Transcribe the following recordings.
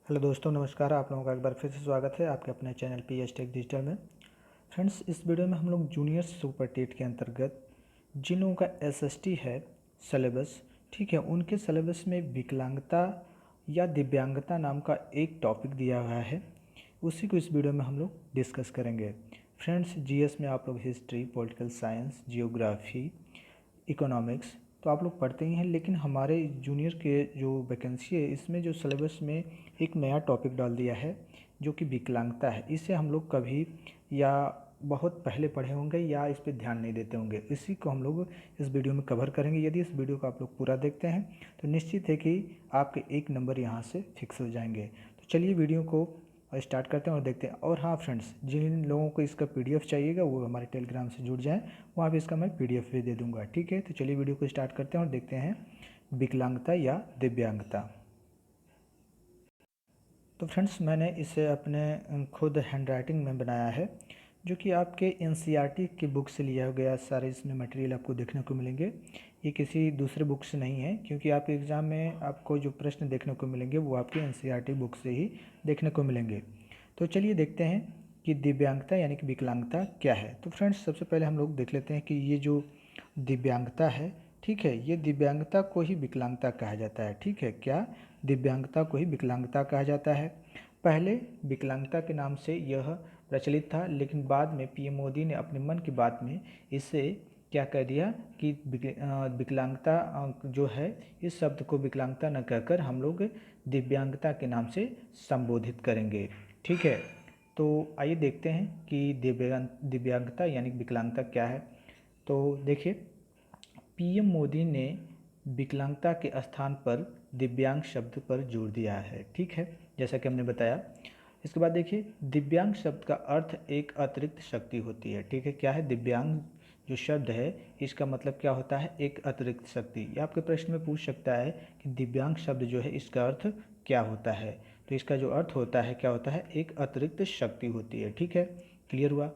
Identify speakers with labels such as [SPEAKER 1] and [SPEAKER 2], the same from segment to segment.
[SPEAKER 1] Hello दोस्तों, नमस्कार। आप लोगों का एक बार फिर से स्वागत है आपके अपने चैनल पीएच टेक डिजिटल में। फ्रेंड्स, इस वीडियो में हम लोग जूनियर सुपर टेट के अंतर्गत जिन लोगों का एसएसटी है सिलेबस, ठीक है, उनके सिलेबस में विकलांगता या दिव्यांगता नाम का एक टॉपिक दिया हुआ है, उसी को इस वीडियो में हम लोग डिस्कस करेंगे। फ्रेंड्स, जीएस में आप लोग history, political science, geography, economics तो आप लोग पढ़ते ही हैं, लेकिन हमारे जूनियर के जो वैकेंसी है इसमें जो सिलेबस में एक नया टॉपिक डाल दिया है जो कि विकलांगता है। इसे हम लोग कभी या बहुत पहले पढ़े होंगे या इस पर ध्यान नहीं देते होंगे, इसी को हम लोग इस वीडियो में कवर करेंगे। यदि इस वीडियो को आप लोग पूरा देखते हैं तो निश्चित है कि आपके 1 नंबर यहाँ से फिक्स हो जाएंगे। तो चलिए वीडियो को स्टार्ट करते हैं और देखते हैं। और हाँ फ्रेंड्स, जिन लोगों को इसका पीडीएफ चाहिएगा वो हमारे टेलीग्राम से जुड़ जाएं, वहाँ भी इसका मैं पीडीएफ भी दे दूंगा। ठीक है, तो चलिए वीडियो को स्टार्ट करते हैं और देखते हैं विकलांगता या दिव्यांगता। तो फ्रेंड्स, मैंने इसे अपने खुद हैंड राइटिंग में बनाया है, जो कि आपके एनसीईआरटी की बुक से लिया गया सारे इसमें मटेरियल आपको देखने को मिलेंगे। ये किसी दूसरे बुक से नहीं है, क्योंकि आपके एग्ज़ाम में आपको जो प्रश्न देखने को मिलेंगे वो आपके एनसीईआरटी बुक से ही देखने को मिलेंगे। तो चलिए देखते हैं कि दिव्यांगता यानी कि विकलांगता क्या है। तो फ्रेंड्स, सबसे पहले हम लोग देख लेते हैं कि ये जो दिव्यांगता है, ठीक है, ये दिव्यांगता को ही विकलांगता कहा जाता है। ठीक है, क्या दिव्यांगता को ही विकलांगता कहा जाता है। पहले विकलांगता के नाम से यह प्रचलित था, लेकिन बाद में पीएम मोदी ने अपने मन की बात में इसे क्या कह दिया कि विकलांगता जो है, इस शब्द को विकलांगता न कहकर हम लोग दिव्यांगता के नाम से संबोधित करेंगे। ठीक है, तो आइए देखते हैं कि दिव्यांगता यानी विकलांगता क्या है। तो देखिए, पीएम मोदी ने विकलांगता के स्थान पर दिव्यांग शब्द पर जोर दिया है। ठीक है, जैसा कि हमने बताया। इसके बाद देखिए, दिव्यांग शब्द का अर्थ एक अतिरिक्त शक्ति होती है। ठीक है, क्या है दिव्यांग जो शब्द है, इसका मतलब क्या होता है, एक अतिरिक्त शक्ति। ये आपके प्रश्न में पूछ सकता है कि दिव्यांग शब्द जो है इसका अर्थ क्या होता है। तो इसका जो अर्थ होता है, क्या होता है, एक अतिरिक्त शक्ति होती है। ठीक है, क्लियर हुआ।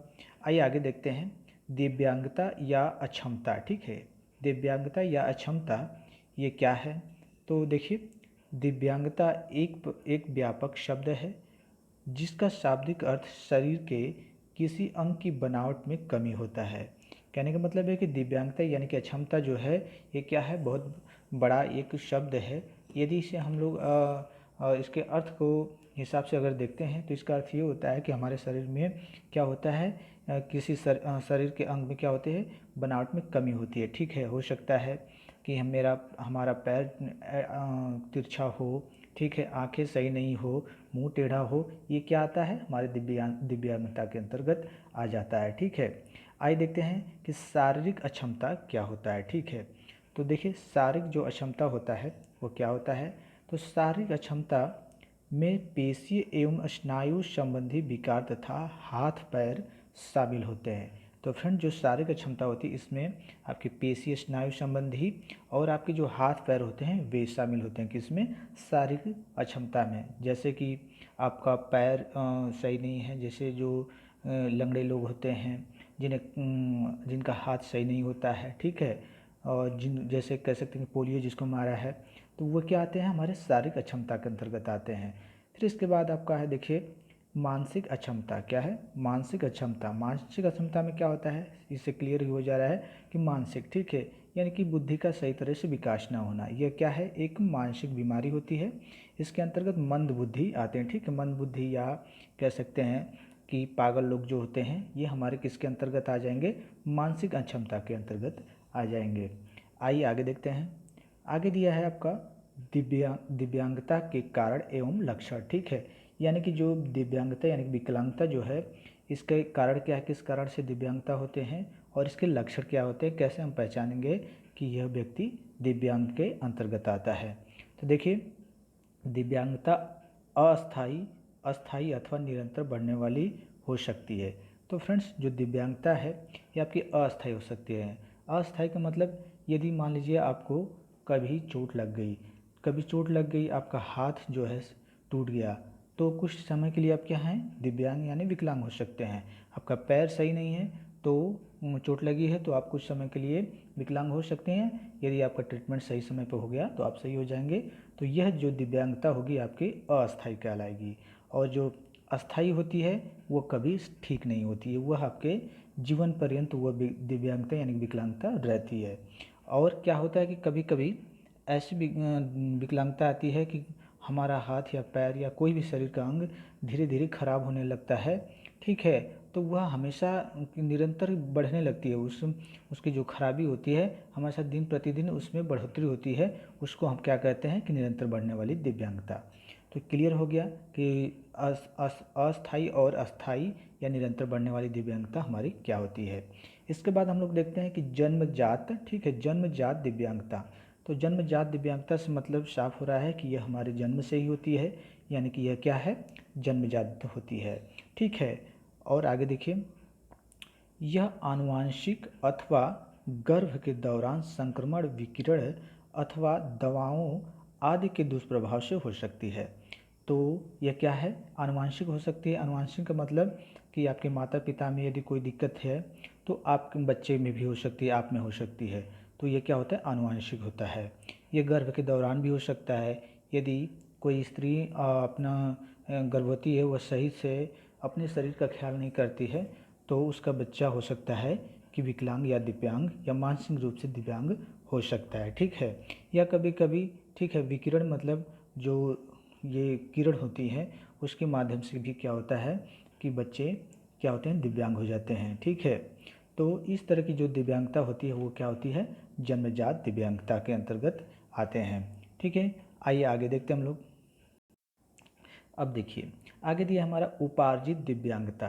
[SPEAKER 1] आइए आगे देखते हैं, दिव्यांगता या अक्षमता। ठीक है, दिव्यांगता या अक्षमता ये क्या है। तो देखिए, दिव्यांगता एक व्यापक शब्द है जिसका शाब्दिक अर्थ शरीर के किसी अंग की बनावट में कमी होता है। कहने का मतलब है कि दिव्यांगता यानी कि अक्षमता जो है, ये क्या है, बहुत बड़ा एक शब्द है। यदि इसे हम लोग इसके अर्थ को हिसाब से अगर देखते हैं तो इसका अर्थ ये होता है कि हमारे शरीर में क्या होता है, किसी शरीर के अंग में क्या होते हैं, बनावट में कमी होती है। ठीक है, हो सकता है कि हमारा पैर तिरछा हो, ठीक है, आंखें सही नहीं हो, मुंह टेढ़ा हो, ये क्या आता है, हमारे दिव्यांगता के अंतर्गत आ जाता है। ठीक है, आइए देखते हैं कि शारीरिक अक्षमता क्या होता है। ठीक है, तो देखिए, शारीरिक जो अक्षमता होता है वो क्या होता है। तो शारीरिक अक्षमता में पेशीय एवं स्नायु संबंधी विकार तथा हाथ पैर शामिल होते हैं। तो फ्रेंड, जो शारीरिक क्षमता होती है इसमें आपके पेशीय स्नायु संबंधी और आपके जो हाथ पैर होते हैं वे शामिल होते हैं, किसमें, शारीरिक अक्षमता में। जैसे कि आपका पैर सही नहीं है, जैसे जो लंगड़े लोग होते हैं, जिनका हाथ सही नहीं होता है, ठीक है, और जैसे कह सकते हैं पोलियो जिसको मारा है, तो वो क्या आते हैं, हमारे शारीरिक अक्षमता के अंतर्गत आते हैं। फिर इसके बाद आपका है, देखिए, मानसिक अक्षमता। क्या है, मानसिक अक्षमता। मानसिक अक्षमता में क्या होता है, इससे क्लियर हो जा रहा है कि मानसिक, ठीक है, यानी कि बुद्धि का सही तरह से विकास ना होना, यह क्या है, एक मानसिक बीमारी होती है। इसके अंतर्गत मंद बुद्धि आते हैं। ठीक है, मंद बुद्धि या कह सकते हैं कि पागल लोग जो होते हैं, ये हमारे किसके अंतर्गत आ जाएंगे, मानसिक अक्षमता के अंतर्गत आ जाएंगे। आइए आगे देखते हैं। आगे दिया है आपका दिव्यांगता के कारण एवं लक्षण। ठीक है, यानी कि जो दिव्यांगता यानी कि विकलांगता जो है, इसके कारण क्या है, किस कारण से दिव्यांगता होते हैं और इसके लक्षण क्या होते हैं, कैसे हम पहचानेंगे कि यह व्यक्ति दिव्यांग के अंतर्गत आता है। तो देखिए, दिव्यांगता अस्थाई अस्थाई अथवा निरंतर बढ़ने वाली हो सकती है। तो फ्रेंड्स, जो दिव्यांगता है ये आपकी अस्थाई हो सकती है। अस्थाई का मतलब, यदि मान लीजिए आपको कभी चोट लग गई, आपका हाथ जो है टूट गया, तो कुछ समय के लिए आप क्या हैं, दिव्यांग यानी विकलांग हो सकते हैं। आपका पैर सही नहीं है तो चोट लगी है तो आप कुछ समय के लिए विकलांग हो सकते हैं। यदि आपका ट्रीटमेंट सही समय पर हो गया तो आप सही हो जाएंगे। तो यह जो दिव्यांगता होगी आपकी अस्थायी कहलाएगी, और जो अस्थायी होती है वो कभी ठीक नहीं होती है, वह आपके जीवन पर्यंत वह दिव्यांगता यानी विकलांगता रहती है। और क्या होता है कि कभी कभी ऐसी विकलांगता आती है कि हमारा हाथ या पैर या कोई भी शरीर का अंग धीरे धीरे खराब होने लगता है, ठीक है। तो वह हमेशा निरंतर बढ़ने लगती है, उसकी जो खराबी होती है हमारे साथ दिन प्रतिदिन उसमें बढ़ोतरी होती है, उसको हम क्या कहते हैं कि निरंतर बढ़ने वाली दिव्यांगता। तो क्लियर हो गया कि अस्थायी और अस्थायी या निरंतर बढ़ने वाली दिव्यांगता हमारी क्या होती है। इसके बाद हम लोग देखते हैं कि जन्मजात, ठीक है, जन्मजात दिव्यांगता। तो जन्मजात दिव्यांगता से मतलब साफ हो रहा है कि यह हमारे जन्म से ही होती है, यानी कि यह क्या है, जन्मजात होती है, ठीक है। और आगे देखिए, यह आनुवांशिक अथवा गर्भ के दौरान संक्रमण, विकिरण अथवा दवाओं आदि के दुष्प्रभाव से हो सकती है। तो यह क्या है, आनुवांशिक हो सकती है। आनुवांशिक का मतलब कि आपके माता पिता में यदि कोई दिक्कत है तो आपके बच्चे में भी हो सकती है, आप में हो सकती है। तो ये क्या होता है, आनुवांशिक होता है। ये गर्भ के दौरान भी हो सकता है। यदि कोई स्त्री अपना गर्भवती है, वह सही से अपने शरीर का ख्याल नहीं करती है तो उसका बच्चा हो सकता है कि विकलांग या दिव्यांग या मानसिक रूप से दिव्यांग हो सकता है, ठीक है। या कभी कभी, ठीक है, विकिरण मतलब जो ये किरण होती है उसके माध्यम से भी क्या होता है कि बच्चे क्या होते हैं, दिव्यांग हो जाते हैं, ठीक है। तो इस तरह की जो दिव्यांगता होती है वो क्या होती है, जन्मजात दिव्यांगता के अंतर्गत आते हैं, ठीक है। आइए आगे देखते हैं हम लोग। अब देखिए आगे दिया हमारा उपार्जित दिव्यांगता।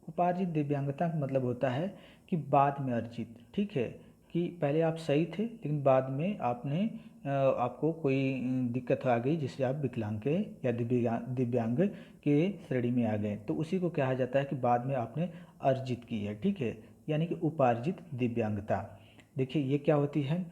[SPEAKER 1] उपार्जित दिव्यांगता का मतलब होता है कि बाद में अर्जित, ठीक है, कि पहले आप सही थे लेकिन बाद में आपको कोई दिक्कत आ गई जिससे आप विकलांग के या दिव्यांग के श्रेणी में आ गए, तो उसी को कहा जाता है कि बाद में आपने अर्जित की है, ठीक है, यानी कि उपार्जित दिव्यांगता। देखिए ये क्या होती है,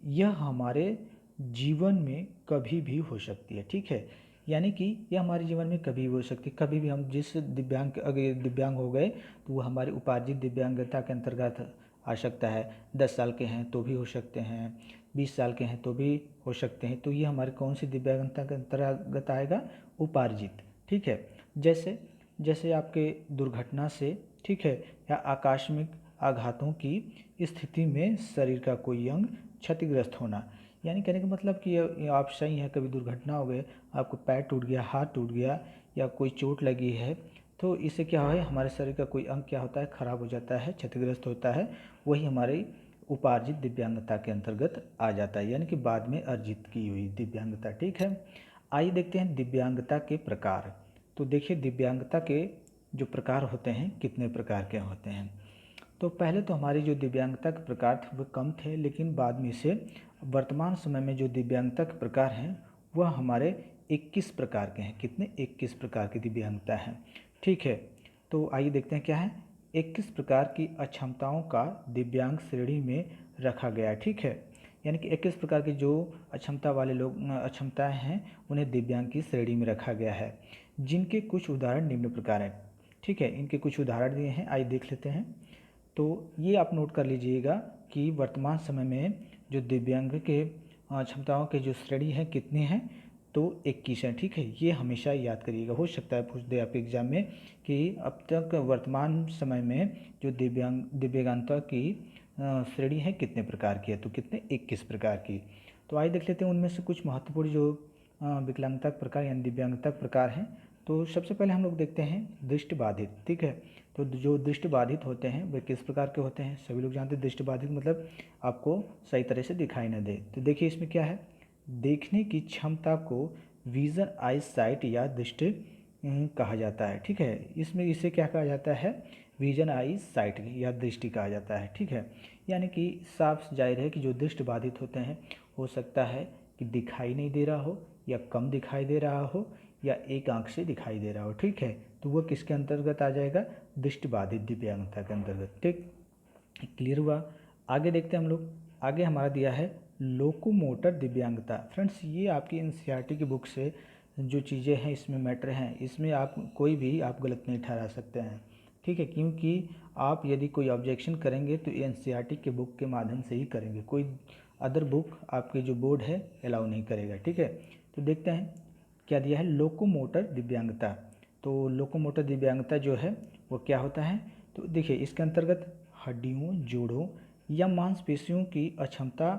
[SPEAKER 1] यह हमारे जीवन में कभी भी हो सकती है, ठीक है। यानी कि यह हमारे जीवन में कभी भी हो सकती है, कभी भी हम जिस अगर दिव्यांग हो गए तो वो हमारे उपार्जित दिव्यांगता के अंतर्गत आ सकता है। 10 साल के हैं तो भी हो सकते हैं, 20 साल के हैं तो भी हो सकते हैं। तो ये हमारे कौन सी दिव्यांगता के अंतर्गत आएगा, उपार्जित, ठीक है। जैसे जैसे आपके दुर्घटना से, ठीक है, या आकस्मिक आघातों की स्थिति में शरीर का कोई अंग क्षतिग्रस्त होना। यानी कहने का मतलब कि आप सही हैं, कभी दुर्घटना हो गई, आपको पैर टूट गया, हाथ टूट गया या कोई चोट लगी है, तो इससे क्या है, हमारे शरीर का कोई अंग क्या होता है, खराब हो जाता है, क्षतिग्रस्त होता है, वही हमारी उपार्जित दिव्यांगता के अंतर्गत आ जाता है, यानी कि बाद में अर्जित की हुई दिव्यांगता, ठीक है। आइए देखते हैं दिव्यांगता के प्रकार। तो देखिए दिव्यांगता के जो प्रकार होते हैं कितने प्रकार के होते हैं। तो पहले तो हमारी जो दिव्यांगता के प्रकार थे वो कम थे, लेकिन बाद में से वर्तमान समय में जो दिव्यांगता के प्रकार हैं वह हमारे 21 प्रकार के हैं। कितने, 21 प्रकार की दिव्यांगता हैं, ठीक है। तो आइए देखते हैं क्या है, 21 प्रकार की अक्षमताओं का दिव्यांग श्रेणी में रखा गया है, ठीक है। यानी कि 21 प्रकार के जो अक्षमता वाले लोग अक्षमताएं हैं उन्हें दिव्यांग की श्रेणी में रखा गया है, जिनके कुछ उदाहरण निम्न प्रकार हैं, ठीक है। इनके कुछ उदाहरण दिए हैं, आइए देख लेते हैं। तो ये आप नोट कर लीजिएगा कि वर्तमान समय में जो दिव्यांग के क्षमताओं के जो श्रेणी हैं कितने हैं, तो 21 हैं, ठीक है। ये हमेशा याद करिएगा, हो सकता है पूछ दे आपके एग्जाम में कि अब तक वर्तमान समय में जो दिव्यांगता की श्रेणी है कितने प्रकार की है, तो कितने, 21 प्रकार की। तो आइए देख लेते हैं उनमें से कुछ महत्वपूर्ण जो विकलांगता के प्रकार यानी दिव्यांगता के प्रकार हैं। तो सबसे पहले हम लोग देखते हैं दृष्टिबाधित, ठीक है। तो जो दृष्टिबाधित होते हैं वे किस प्रकार के होते हैं, सभी लोग जानते हैं दृष्टिबाधित मतलब आपको सही तरह से दिखाई न दे। तो देखिए इसमें क्या है, देखने की क्षमता को विजन आई साइट या दृष्टि कहा जाता है, ठीक है। इसमें इसे क्या कहा जाता है, विजन आई साइट या दृष्टि कहा जाता है, ठीक है। यानी कि साफ जाहिर है कि जो दृष्टिबाधित होते हैं हो सकता है कि दिखाई नहीं दे रहा हो या कम दिखाई दे रहा हो या एक आंख से दिखाई दे रहा हो, ठीक है। तो वह किसके अंतर्गत आ जाएगा, दृष्टिबाधित दिव्यांगता के अंतर्गत, ठीक, क्लियर हुआ। आगे देखते हैं हम लोग, आगे हमारा दिया है लोकोमोटर दिव्यांगता। फ्रेंड्स ये आपकी एनसीईआरटी की बुक से जो चीज़ें हैं इसमें मैटर हैं, इसमें आप कोई भी आप गलत नहीं ठहरा सकते हैं। ठीक है, क्योंकि आप यदि कोई ऑब्जेक्शन करेंगे तो एनसीईआरटी के बुक के माध्यम से ही करेंगे, कोई अदर बुक आपके जो बोर्ड है अलाउ नहीं करेगा। ठीक है, तो देखते हैं क्या दिया है, लोकोमोटर दिव्यांगता। तो लोकोमोटर दिव्यांगता जो है वो क्या होता है, तो देखिए इसके अंतर्गत हड्डियों, जोड़ों या मांसपेशियों की अक्षमता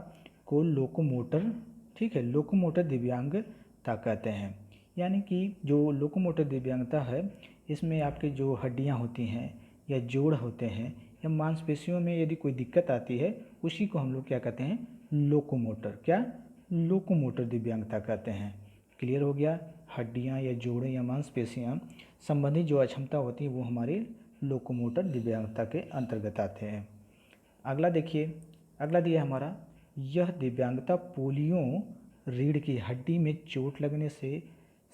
[SPEAKER 1] को लोकोमोटर, ठीक है, लोकोमोटर दिव्यांगता कहते हैं। यानी कि जो लोकोमोटर दिव्यांगता है इसमें आपके जो हड्डियां होती हैं या जोड़ होते हैं या मांसपेशियों में यदि कोई दिक्कत आती है उसी को हम लोग क्या कहते हैं, लोकोमोटर, क्या, लोकोमोटर दिव्यांगता कहते हैं। क्लियर हो गया, हड्डियां या जोड़ें या मांसपेशियां संबंधी जो अक्षमता होती है वो हमारी लोकोमोटर दिव्यांगता के अंतर्गत आते हैं। अगला देखिए, अगला दिया हमारा, यह दिव्यांगता पोलियो रीढ़ की हड्डी में चोट लगने से,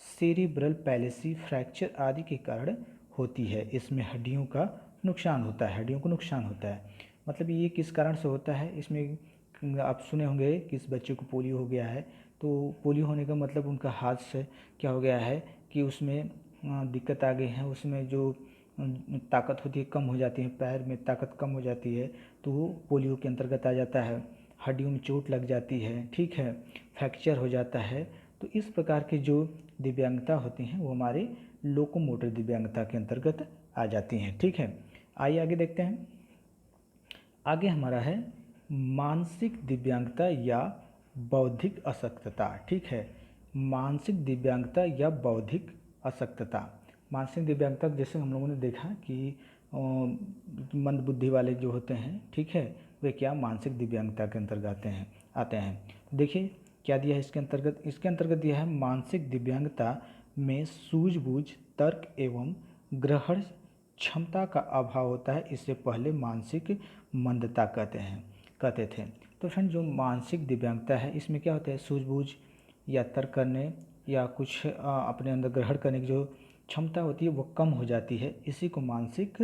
[SPEAKER 1] सेरिब्रल पैलेसी, फ्रैक्चर आदि के कारण होती है। इसमें हड्डियों का नुकसान होता है, हड्डियों को नुकसान होता है। मतलब ये किस कारण से होता है, इसमें आप सुने होंगे कि इस बच्चे को पोलियो हो गया है, तो पोलियो होने का मतलब उनका हाथ से क्या हो गया है कि उसमें दिक्कत आ गई है, उसमें जो ताकत होती है कम हो जाती है, पैर में ताकत कम हो जाती है, तो वो पोलियो के अंतर्गत आ जाता है। हड्डियों में चोट लग जाती है, ठीक है, फ्रैक्चर हो जाता है। तो इस प्रकार की जो दिव्यांगता होती हैं वो हमारे लोकोमोटर दिव्यांगता के अंतर्गत आ जाती हैं। ठीक है, आइए आगे देखते हैं। आगे हमारा है मानसिक दिव्यांगता या बौद्धिक अशक्तता। ठीक है, मानसिक दिव्यांगता या बौद्धिक अशक्तता। मानसिक दिव्यांगता जैसे हम लोगों ने देखा कि मंद बुद्धि वाले जो होते हैं, ठीक है, वे क्या मानसिक दिव्यांगता के अंतर्गत आते हैं। देखिए क्या दिया है इसके अंतर्गत, इसके अंतर्गत दिया है मानसिक दिव्यांगता में सूझबूझ, तर्क एवं ग्रहण क्षमता का अभाव होता है। इससे पहले मानसिक मंदता कहते थे। तो फ्रेंड जो मानसिक दिव्यांगता है इसमें क्या होता है, सूझबूझ या तर्क करने या कुछ अपने अंदर ग्रहण करने की जो क्षमता होती है वो कम हो जाती है, इसी को मानसिक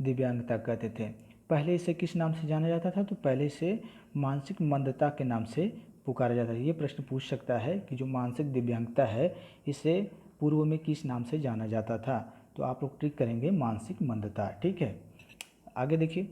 [SPEAKER 1] दिव्यांगता कहते थे। पहले इसे किस नाम से जाना जाता था, तो पहले इसे मानसिक मंदता के नाम से पुकारा जाता है। ये प्रश्न पूछ सकता है कि जो मानसिक दिव्यांगता है इसे पूर्व में किस नाम से जाना जाता था, तो आप लोग टिक करेंगे मानसिक मंदता। ठीक है, आगे देखिए,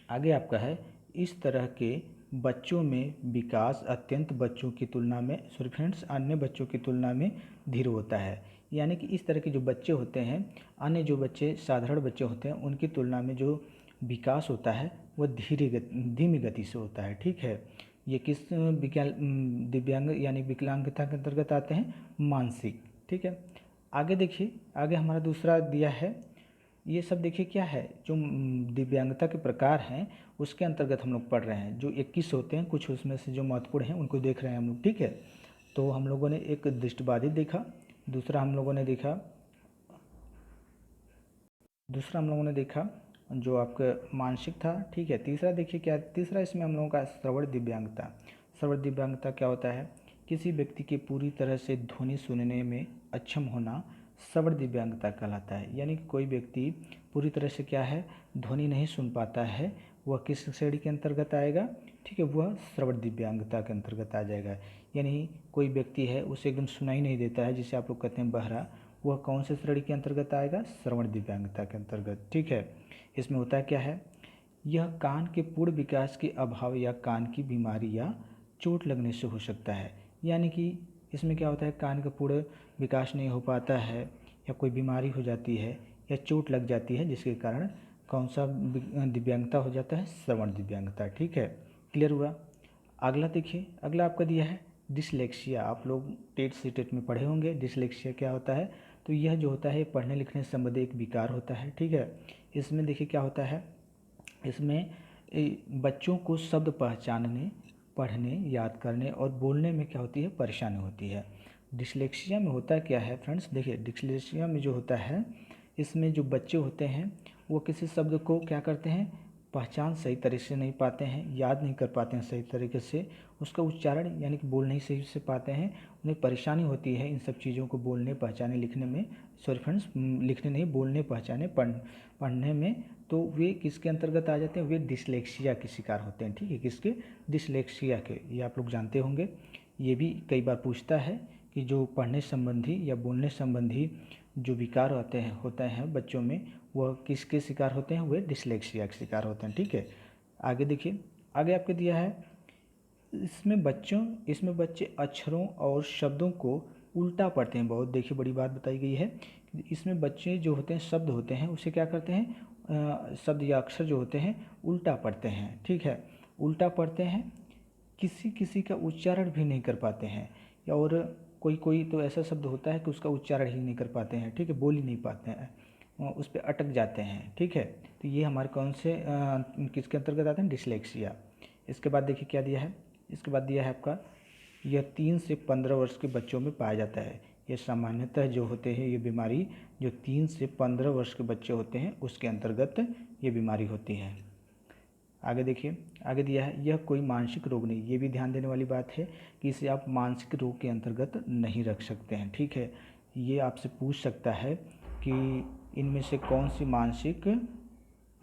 [SPEAKER 1] आगे आपका है, इस तरह के बच्चों में विकास अत्यंत बच्चों की तुलना में, सॉरी फ्रेंड्स, अन्य बच्चों की तुलना में धीरे होता है। यानी कि इस तरह के जो बच्चे होते हैं, अन्य जो बच्चे साधारण बच्चे होते हैं उनकी तुलना में जो विकास होता है वह धीमी गति से होता है। ठीक है, ये किस दिव्यांग यानी विकलांगता के अंतर्गत आते हैं, मानसिक। ठीक है, आगे देखिए, आगे हमारा दूसरा दिया है, ये सब देखिए क्या है, जो दिव्यांगता के प्रकार हैं उसके अंतर्गत हम लोग पढ़ रहे हैं। जो 21 होते हैं, कुछ उसमें से जो महत्वपूर्ण हैं उनको देख रहे हैं हम लोग। ठीक है, तो हम लोगों ने एक दृष्टिबाधित देखा, दूसरा हम लोगों ने देखा जो आपका मानसिक था। ठीक है, तीसरा देखिए क्या, तीसरा इसमें हम लोगों का श्रवण दिव्यांगता। श्रवण दिव्यांगता क्या होता है, किसी व्यक्ति के पूरी तरह से ध्वनि सुनने में अक्षम होना श्रवण दिव्यांगता कहलाता है। यानी कि कोई व्यक्ति पूरी तरह से क्या है, ध्वनि नहीं सुन पाता है, वह किस श्रेणी के अंतर्गत आएगा, ठीक है, वह श्रवण दिव्यांगता के अंतर्गत आ जाएगा। यानी कोई व्यक्ति है उसे एकदम सुनाई नहीं देता है, जिसे आप लोग कहते हैं बहरा, वह कौन से श्रेणी के अंतर्गत आएगा, श्रवण दिव्यांगता के अंतर्गत। ठीक है, इसमें होता क्या है, यह कान के पूर्ण विकास के अभाव या कान की बीमारी या चोट लगने से हो सकता है। यानी कि इसमें क्या होता है, कान का पूर्ण विकास नहीं हो पाता है या कोई बीमारी हो जाती है या चोट लग जाती है, जिसके कारण कौन सा दिव्यांगता हो जाता है, श्रवण दिव्यांगता। ठीक है, क्लियर हुआ। अगला देखिए, अगला आपका दिया है डिसलेक्सिया। आप लोग टेट सीटेट में पढ़े होंगे डिसलेक्सिया क्या होता है। तो यह जो होता है पढ़ने लिखने से संबंधित एक विकार होता है। ठीक है, इसमें देखिए क्या होता है, इसमें बच्चों को शब्द पहचानने, पढ़ने, याद करने और बोलने में क्या होती है, परेशानी होती है। डिसलेक्सिया में होता क्या है फ्रेंड्स, देखिए डिसलेक्सिया में जो होता है, इसमें जो बच्चे होते हैं वो किसी शब्द को क्या करते हैं, पहचान सही तरीके से नहीं पाते हैं, याद नहीं कर पाते हैं सही तरीके से, उसका उच्चारण यानी कि बोल नहीं सही से पाते हैं, उन्हें परेशानी होती है इन सब चीज़ों को बोलने, पहचाने, लिखने में, सॉरी फ्रेंड्स, लिखने नहीं, बोलने, पहचाने, पढ़ने में। तो वे किसके अंतर्गत आ जाते हैं, वे डिसलेक्सिया के शिकार होते हैं। ठीक है, किसके, डिसलेक्सिया के। ये आप लोग जानते होंगे, ये भी कई बार पूछता है कि जो पढ़ने संबंधी या बोलने संबंधी जो विकार होते हैं बच्चों में, वह किसके शिकार होते हैं, वे डिसलेक्सिया के शिकार होते हैं। ठीक है, आगे देखिए, आगे आपके दिया है इसमें बच्चे अक्षरों और शब्दों को उल्टा पढ़ते हैं। बहुत देखिए बड़ी बात बताई गई है, इसमें बच्चे जो होते हैं शब्द होते हैं उसे क्या करते हैं, शब्द या अक्षर जो होते हैं उल्टा पढ़ते हैं। ठीक है, उल्टा पढ़ते हैं, किसी किसी का उच्चारण भी नहीं कर पाते हैं, या और कोई कोई तो ऐसा शब्द होता है कि उसका उच्चारण ही नहीं कर पाते हैं। ठीक है, बोल ही नहीं पाते हैं, उस पर अटक जाते हैं। ठीक है, तो ये हमारे कौन से किसके अंतर्गत आते हैं, डिसलेक्सिया। इसके बाद देखिए क्या दिया है, इसके बाद दिया है आपका, यह 3 से 15 वर्ष के बच्चों में पाया जाता है। ये सामान्यतः जो होते हैं ये बीमारी जो 3 से 15 वर्ष के बच्चे होते हैं उसके अंतर्गत ये बीमारी होती है। आगे देखिए, आगे दिया है यह कोई मानसिक रोग नहीं। ये भी ध्यान देने वाली बात है कि इसे आप मानसिक रोग के अंतर्गत नहीं रख सकते हैं। ठीक है, ये आपसे पूछ सकता है कि इनमें से कौन सी मानसिक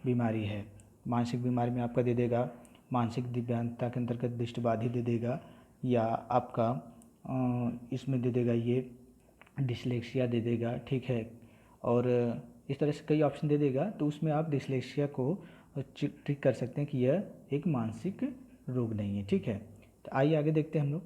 [SPEAKER 1] बीमारी है। मानसिक बीमारी में आपका दे देगा मानसिक दिव्यांगता के अंतर्गत दृष्टिबाधित दे देगा, या आपका इसमें दे देगा ये डिसलेक्सिया दे देगा। ठीक है, और इस तरह से कई ऑप्शन दे देगा, तो उसमें आप डिसलेक्सिया को टिक कर सकते हैं कि यह एक मानसिक रोग नहीं है। ठीक है, तो आइए आगे देखते हैं हम लोग।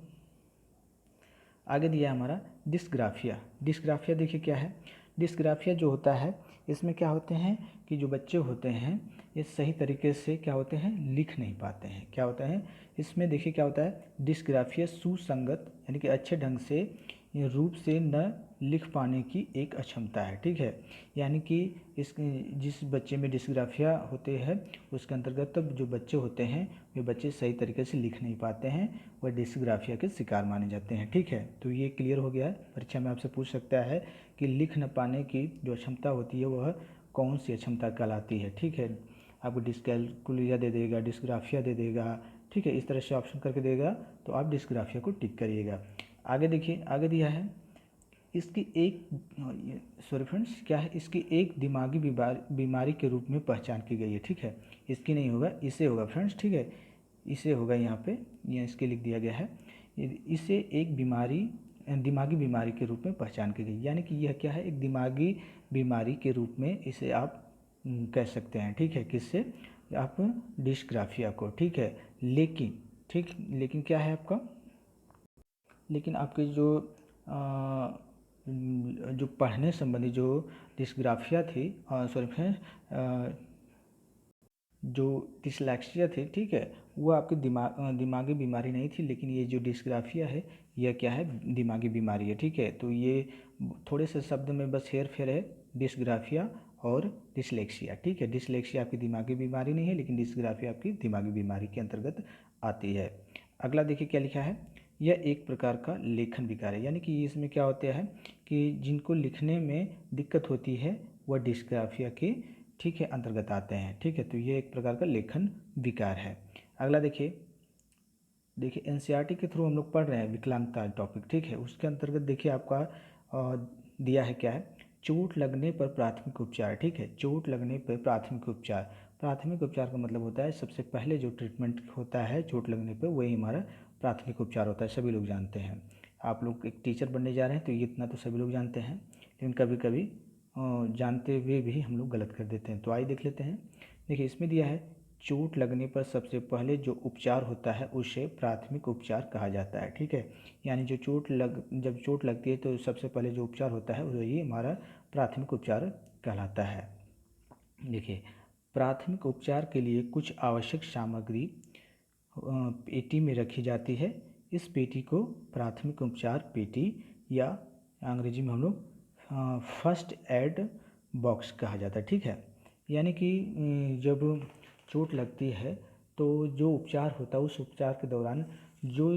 [SPEAKER 1] आगे दिया है हमारा डिस्ग्राफिया। डिस्ग्राफिया देखिए क्या है, डिस्ग्राफिया जो होता है इसमें क्या होते हैं कि जो बच्चे होते हैं ये सही तरीके से क्या होते हैं, लिख नहीं पाते हैं। क्या होता है इसमें देखिए क्या होता है, डिस्ग्राफिया सुसंगत यानी कि अच्छे ढंग से रूप से न लिख पाने की एक अक्षमता है। ठीक है, यानी कि इस जिस बच्चे में डिस्ग्राफिया होते हैं उसके अंतर्गत तब जो बच्चे होते हैं वे बच्चे सही तरीके से लिख नहीं पाते हैं, वह डिस्ग्राफिया के शिकार माने जाते हैं। ठीक है, तो ये क्लियर हो गया है। परीक्षा में आपसे पूछ सकता है कि लिख न पाने की जो अक्षमता होती है वह कौन सी अक्षमता कहलाती है। ठीक है, आपको डिस्कैलकुलिया दे देगा, डिस्ग्राफिया दे देगा। ठीक है, इस तरह से ऑप्शन करके देगा, तो आप डिस्ग्राफिया को टिक करिएगा। आगे देखिए, आगे दिया है इसकी एक सॉरी फ्रेंड्स क्या है, इसकी एक दिमागी बीमारी के रूप में पहचान की गई है। ठीक है, इसकी नहीं होगा, इसे होगा फ्रेंड्स। ठीक है, इसे होगा यहाँ पे, यह इसके लिख दिया गया है, इसे एक दिमागी बीमारी के रूप में पहचान की गई, यानी कि यह क्या है, एक दिमागी बीमारी के रूप में इसे आप कह सकते हैं। ठीक है, किससे, आप डिस्ग्राफिया को। ठीक है, लेकिन क्या है आपका, लेकिन आपके जो पढ़ने संबंधी जो डिस्ग्राफिया थी, सॉरी फ्रेंड्स, जो डिसलेक्सिया थी, ठीक है, वो आपकी दिमागी बीमारी नहीं थी, लेकिन ये जो डिस्ग्राफिया है यह क्या है, दिमागी बीमारी है। ठीक है, तो ये थोड़े से शब्द में बस हेर फेर है, डिस्ग्राफिया और डिसलेक्सिया। ठीक है, डिसलेक्सिया आपकी दिमागी बीमारी नहीं है, लेकिन डिस्ग्राफिया आपकी दिमागी बीमारी के अंतर्गत आती है। अगला देखिए क्या लिखा है, यह एक प्रकार का लेखन विकार है, यानी कि इसमें क्या होता है कि जिनको लिखने में दिक्कत होती है वह डिस्ग्राफिया के ठीक है अंतर्गत आते हैं। ठीक है, तो ये एक प्रकार का लेखन विकार है। अगला देखिए एनसीईआरटी के थ्रू हम लोग पढ़ रहे हैं विकलांगता टॉपिक। ठीक है, उसके अंतर्गत देखिए आपका दिया है क्या है, चोट लगने पर प्राथमिक उपचार। ठीक है, चोट लगने पर प्राथमिक उपचार। प्राथमिक उपचार का मतलब होता है सबसे पहले जो ट्रीटमेंट होता है चोट लगने पर वही हमारा प्राथमिक उपचार होता है, सभी लोग जानते हैं। आप लोग एक टीचर बनने जा रहे हैं तो ये इतना तो सभी लोग जानते हैं, लेकिन कभी कभी जानते हुए भी हम लोग गलत कर देते हैं। तो आइए देख लेते हैं। देखिए इसमें दिया है चोट लगने पर सबसे पहले जो उपचार होता है उसे प्राथमिक उपचार कहा जाता है। ठीक है, यानी जब चोट लगती है तो सबसे पहले जो उपचार होता है वही हमारा प्राथमिक उपचार कहलाता है। देखिए प्राथमिक उपचार के लिए कुछ आवश्यक सामग्री पेटी में रखी जाती है। इस पेटी को प्राथमिक उपचार पेटी या अंग्रेजी में हम लोग फर्स्ट एड बॉक्स कहा जाता है। ठीक है, यानी कि जब चोट लगती है तो जो उपचार होता है उस उपचार के दौरान जो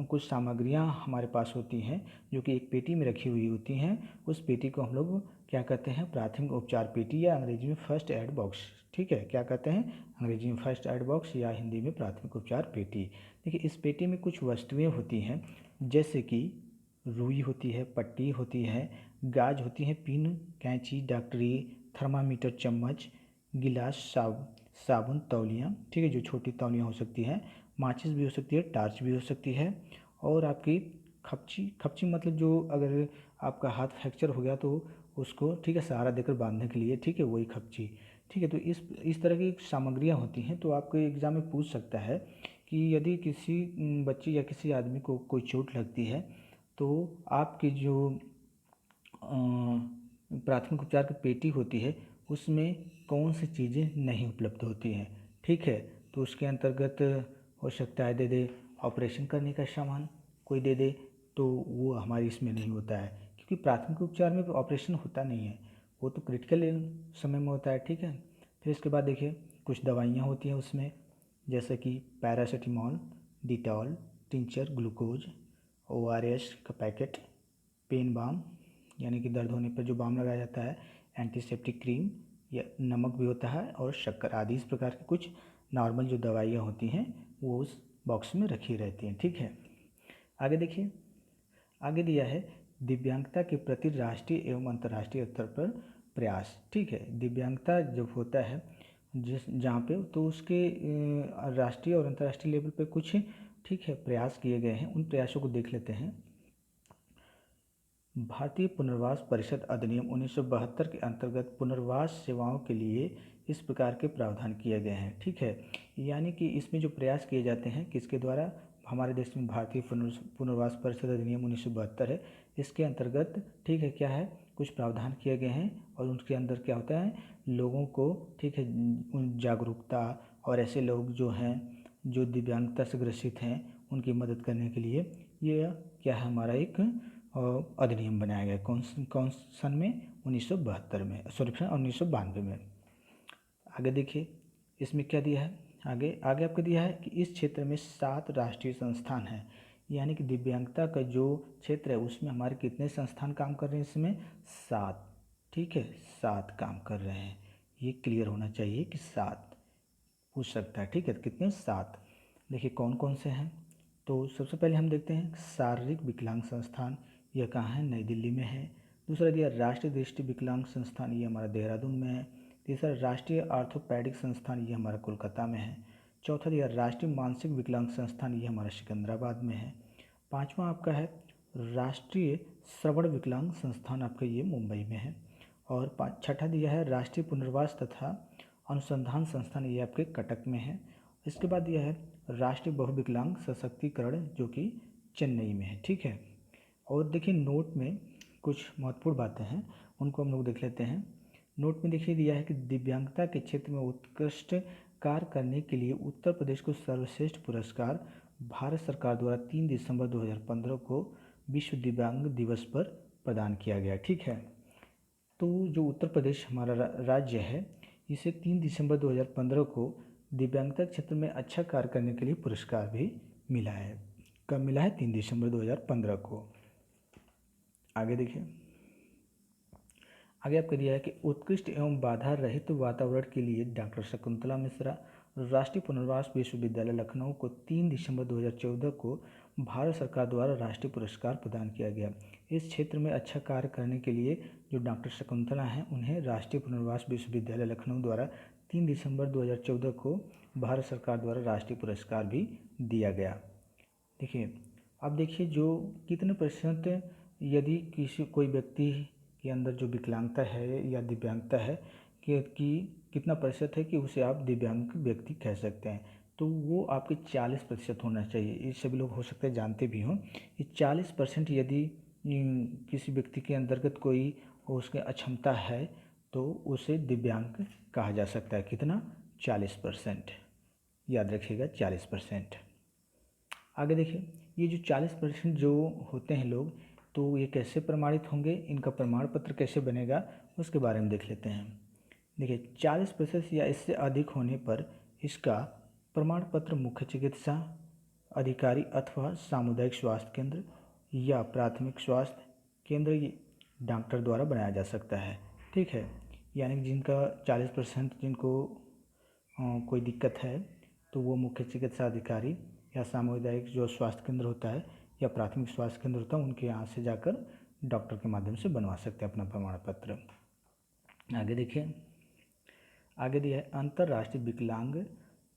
[SPEAKER 1] कुछ सामग्रियां हमारे पास होती हैं जो कि एक पेटी में रखी हुई होती हैं, उस पेटी को हम लोग क्या कहते हैं, प्राथमिक उपचार पेटी या अंग्रेजी में फर्स्ट एड बॉक्स। ठीक है, क्या कहते हैं, अंग्रेजी में फर्स्ट एड बॉक्स या हिंदी में प्राथमिक उपचार पेटी। देखिए इस पेटी में कुछ वस्तुएं होती हैं जैसे कि रुई होती है, पट्टी होती है, गाज होती है, पिन, कैंची, डॉक्टरी, थर्मामीटर, चम्मच, गिलास, साबुन, तौलियाँ। ठीक है, जो छोटी तौलियाँ हो सकती हैं, माचिस भी हो सकती है, टार्च भी हो सकती है, और आपकी खपची मतलब जो अगर आपका हाथ फ्रैक्चर हो गया तो उसको, ठीक है, सहारा देकर बांधने के लिए, ठीक है, वही खपची, ठीक है। तो इस तरह की सामग्रियाँ होती हैं। तो आपको एग्ज़ाम में पूछ सकता है कि यदि किसी बच्चे या किसी आदमी को कोई चोट लगती है तो आपकी जो प्राथमिक उपचार की पेटी होती है उसमें कौन सी चीज़ें नहीं उपलब्ध होती हैं, ठीक है। तो उसके अंतर्गत हो सकता है दे दे ऑपरेशन करने का सामान कोई दे दे, तो वो हमारी इसमें नहीं होता है, क्योंकि प्राथमिक उपचार में ऑपरेशन होता नहीं है, वो तो क्रिटिकल समय में होता है, ठीक है। फिर इसके बाद देखिए कुछ दवाइयाँ होती हैं उसमें, जैसे कि paracetamol, Dettol, tincture, glucose, ORS का पैकेट, पेन बाम यानी कि दर्द होने पर जो बाम लगाया जाता है, एंटीसेप्टिक क्रीम या नमक भी होता है, और शक्कर आदि। इस प्रकार की कुछ नॉर्मल जो दवाइयाँ होती हैं वो उस बॉक्स में रखी रहती हैं, ठीक है। आगे देखिए, आगे दिया है दिव्यांगता के प्रति राष्ट्रीय एवं अंतर्राष्ट्रीय स्तर पर प्रयास, ठीक है। दिव्यांगता जब होता है जिस जहाँ पे, तो उसके राष्ट्रीय और अंतर्राष्ट्रीय लेवल पे कुछ, ठीक है, प्रयास किए गए हैं। उन प्रयासों को देख लेते हैं। भारतीय पुनर्वास परिषद अधिनियम 1972 के अंतर्गत पुनर्वास सेवाओं के लिए इस प्रकार के प्रावधान किए गए हैं, ठीक है। यानी कि इसमें जो प्रयास किए जाते हैं किसके द्वारा, हमारे देश में भारतीय पुनर्वास परिषद अधिनियम 1972 है, इसके अंतर्गत, ठीक है, क्या है, कुछ प्रावधान किए गए हैं। और उनके अंदर क्या होता है, लोगों को, ठीक है, उन जागरूकता, और ऐसे लोग जो हैं जो दिव्यांगता से ग्रसित हैं उनकी मदद करने के लिए ये क्या है, हमारा एक अधिनियम बनाया गया। कौन सन में, 1972 में, सॉरी 1992 में। आगे देखिए इसमें क्या दिया है, आगे आगे आपको दिया है कि इस क्षेत्र में 7 राष्ट्रीय संस्थान हैं। यानी कि दिव्यांगता का जो क्षेत्र है उसमें हमारे कितने संस्थान काम कर रहे हैं, इसमें 7, ठीक है, 7 काम कर रहे हैं। ये क्लियर होना चाहिए कि 7 पूछ सकता है, ठीक है। तो कितने, 7। देखिए कौन कौन से हैं। तो सबसे पहले हम देखते हैं शारीरिक विकलांग संस्थान, यह कहाँ है, नई दिल्ली में है। दूसरा दिया राष्ट्रीय दृष्टि विकलांग संस्थान, ये हमारा देहरादून में है। तीसरा राष्ट्रीय आर्थोपैडिक संस्थान, ये हमारा कोलकाता में है। चौथा दिया राष्ट्रीय मानसिक विकलांग संस्थान, ये हमारा सिकंदराबाद में है। पाँचवा आपका है राष्ट्रीय श्रवण विकलांग संस्थान, आपका ये मुंबई में है। और छठा दिया है राष्ट्रीय पुनर्वास तथा अनुसंधान संस्थान, ये आपके कटक में है। इसके बाद दिया है राष्ट्रीय बहुविकलांग सशक्तिकरण, जो कि चेन्नई में है, ठीक है। और देखिए नोट में कुछ महत्वपूर्ण बातें हैं, उनको हम लोग देख लेते हैं। नोट में देखिए दिया है कि दिव्यांगता के क्षेत्र में उत्कृष्ट कार्य करने के लिए उत्तर प्रदेश को सर्वश्रेष्ठ पुरस्कार भारत सरकार द्वारा 3 दिसंबर 2015 को विश्व दिव्यांग दिवस पर प्रदान किया गया, ठीक है। तो जो उत्तर प्रदेश हमारा राज्य है, इसे 3 दिसंबर 2015 को दिव्यांगता क्षेत्र में अच्छा कार्य करने के लिए पुरस्कार भी मिला है। कब मिला है, 3 दिसंबर 2015 को। आगे देखिए, आगे आपको दिया है कि उत्कृष्ट एवं बाधा रहित वातावरण के लिए डॉक्टर शकुंतला मिश्रा राष्ट्रीय पुनर्वास विश्वविद्यालय लखनऊ को 3 दिसंबर 2014 को भारत सरकार द्वारा राष्ट्रीय पुरस्कार प्रदान किया गया। इस क्षेत्र में अच्छा कार्य करने के लिए जो डॉक्टर शकुंतला हैं उन्हें राष्ट्रीय पुनर्वास विश्वविद्यालय लखनऊ द्वारा 3 दिसंबर 2014 को भारत सरकार द्वारा राष्ट्रीय पुरस्कार भी दिया गया। देखिए अब देखिए जो कितने % यदि कोई व्यक्ति के अंदर जो विकलांगता है या दिव्यांगता है कि कितना % है कि उसे आप दिव्यांग व्यक्ति कह सकते हैं, तो वो आपके 40% होना चाहिए। ये सभी लोग हो सकते हैं जानते भी हों। ये 40% यदि किसी व्यक्ति के अंतर्गत कोई उसकी अक्षमता है तो उसे दिव्यांग कहा जा सकता है। कितना, 40%, याद रखिएगा 40%। आगे देखिए ये जो 40% जो होते हैं लोग, तो ये कैसे प्रमाणित होंगे, इनका प्रमाण पत्र कैसे बनेगा, उसके बारे में देख लेते हैं। देखिए 40% या इससे अधिक होने पर इसका प्रमाण पत्र मुख्य चिकित्सा अधिकारी अथवा सामुदायिक स्वास्थ्य केंद्र या प्राथमिक स्वास्थ्य केंद्र डॉक्टर द्वारा बनाया जा सकता है, ठीक है। यानी कि जिनका 40% जिनको कोई दिक्कत है तो वो मुख्य चिकित्सा अधिकारी या सामुदायिक जो स्वास्थ्य केंद्र होता है या प्राथमिक स्वास्थ्य केंद्र होता है उनके यहाँ से जाकर डॉक्टर के माध्यम से बनवा सकते हैं अपना प्रमाण पत्र। आगे देखिए, आगे दिया है अंतर्राष्ट्रीय विकलांग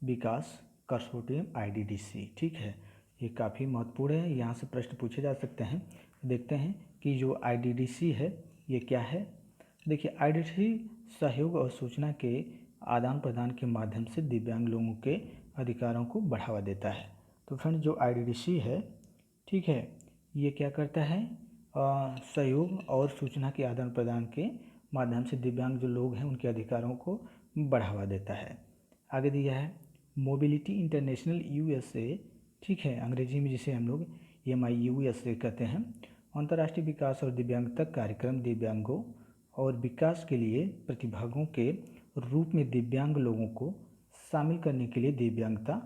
[SPEAKER 1] विकास कंसोर्टियम IDDC, ठीक है। ये काफ़ी महत्वपूर्ण है, यहाँ से प्रश्न पूछे जा सकते हैं। देखते हैं कि जो IDDC है ये क्या है। देखिए, आईडीडीसी सहयोग और सूचना के आदान प्रदान के माध्यम से दिव्यांग लोगों के अधिकारों को बढ़ावा देता है। तो फ्रेंड्स, जो आईडीडीसी है, ठीक है, ये क्या करता है, सहयोग और सूचना के आदान प्रदान के माध्यम से दिव्यांग जो लोग हैं उनके अधिकारों को बढ़ावा देता है। आगे दिया है मोबिलिटी इंटरनेशनल यूएसए, ठीक है, अंग्रेजी में जिसे हम लोग MIUSA कहते हैं, अंतर्राष्ट्रीय विकास और दिव्यांगता कार्यक्रम दिव्यांगों और विकास के लिए प्रतिभागों के रूप में दिव्यांग लोगों को शामिल करने के लिए दिव्यांगता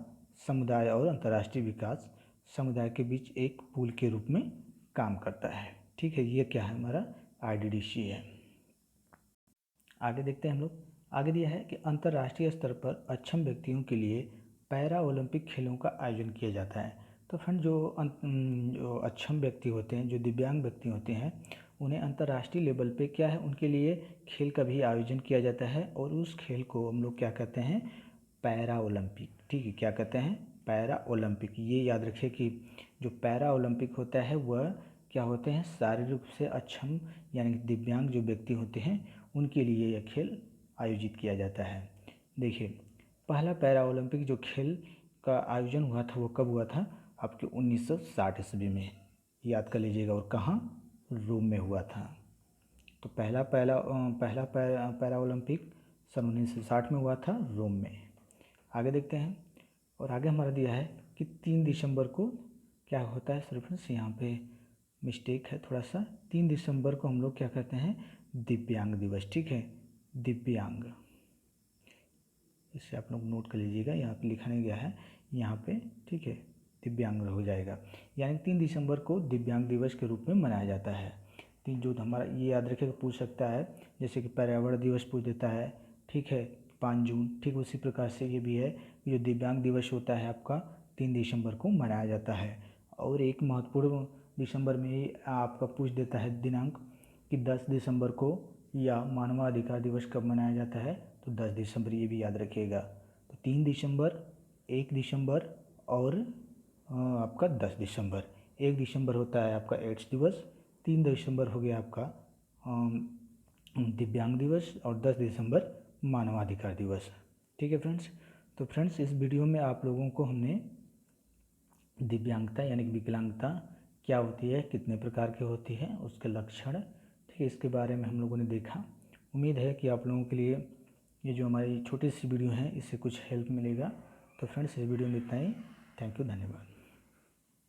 [SPEAKER 1] समुदाय और अंतर्राष्ट्रीय विकास समुदाय के बीच एक पुल के रूप में काम करता है। ठीक है, ये क्या है, हमारा आईडीडीसी है। आगे देखते हैं हम लोग। आगे दिया है कि अंतर्राष्ट्रीय स्तर पर अक्षम व्यक्तियों के लिए पैरा ओलंपिक खेलों का आयोजन किया जाता है। तो फ्रेंड, जो अक्षम व्यक्ति होते हैं, जो दिव्यांग व्यक्ति होते हैं, उन्हें अंतर्राष्ट्रीय लेवल पे क्या है, उनके लिए खेल का भी आयोजन किया जाता है और उस खेल को हम लोग क्या कहते हैं, पैरा ओलंपिक। ठीक है, क्या कहते हैं, पैरा ओलंपिक। ये याद रखिए कि जो पैरा ओलंपिक होता है वह क्या होते हैं, शारीरिक रूप से अक्षम यानी कि दिव्यांग जो व्यक्ति होते हैं उनके लिए यह खेल आयोजित किया जाता है। देखिए, पहला पैरा ओलंपिक जो खेल का आयोजन हुआ था वो कब हुआ था, आपके 1960 ईस्वी में, याद कर लीजिएगा, और कहाँ, रोम में हुआ था। तो पहला पैरा ओलंपिक सन 1960 में हुआ था, रोम में। आगे देखते हैं, और आगे हमारा दिया है कि 3 दिसंबर को क्या होता है, सिर्फ यहाँ पे मिस्टेक है थोड़ा सा, 3 दिसंबर को हम लोग क्या कहते हैं, दिव्यांग दिवस। ठीक है, दिव्यांग, इसे आप लोग नोट कर लीजिएगा, यहाँ पे लिखा नहीं गया है यहाँ पे, ठीक है, दिव्यांग हो जाएगा। यानी 3 दिसंबर को दिव्यांग दिवस के रूप में मनाया जाता है। तीन जो हमारा ये याद रखेगा, पूछ सकता है, जैसे कि पर्यावरण दिवस पूछ देता है, ठीक है, 5 जून, ठीक उसी प्रकार से ये भी है, जो दिव्यांग दिवस होता है आपका 3 दिसंबर को मनाया जाता है। और एक महत्वपूर्ण दिसंबर में आपका पूछ देता है दिनांक कि 10 दिसंबर को या मानवाधिकार दिवस कब मनाया जाता है, तो 10 दिसंबर, ये भी याद रखिएगा। तो 3 दिसंबर, 1 दिसंबर और आपका 10 दिसंबर। 1 दिसंबर होता है आपका एड्स दिवस, 3 दिसंबर हो गया आपका दिव्यांग दिवस और 10 दिसंबर मानवाधिकार दिवस। ठीक है फ्रेंड्स, तो फ्रेंड्स इस वीडियो में आप लोगों को हमने दिव्यांगता यानी कि विकलांगता क्या होती है, कितने प्रकार की होती है, उसके लक्षण, ठीक है, इसके बारे में हम लोगों ने देखा। उम्मीद है कि आप लोगों के लिए ये जो हमारी छोटी सी वीडियो है इससे कुछ हेल्प मिलेगा। तो फ्रेंड्स, इस वीडियो में इतना ही। थैंक यू, धन्यवाद।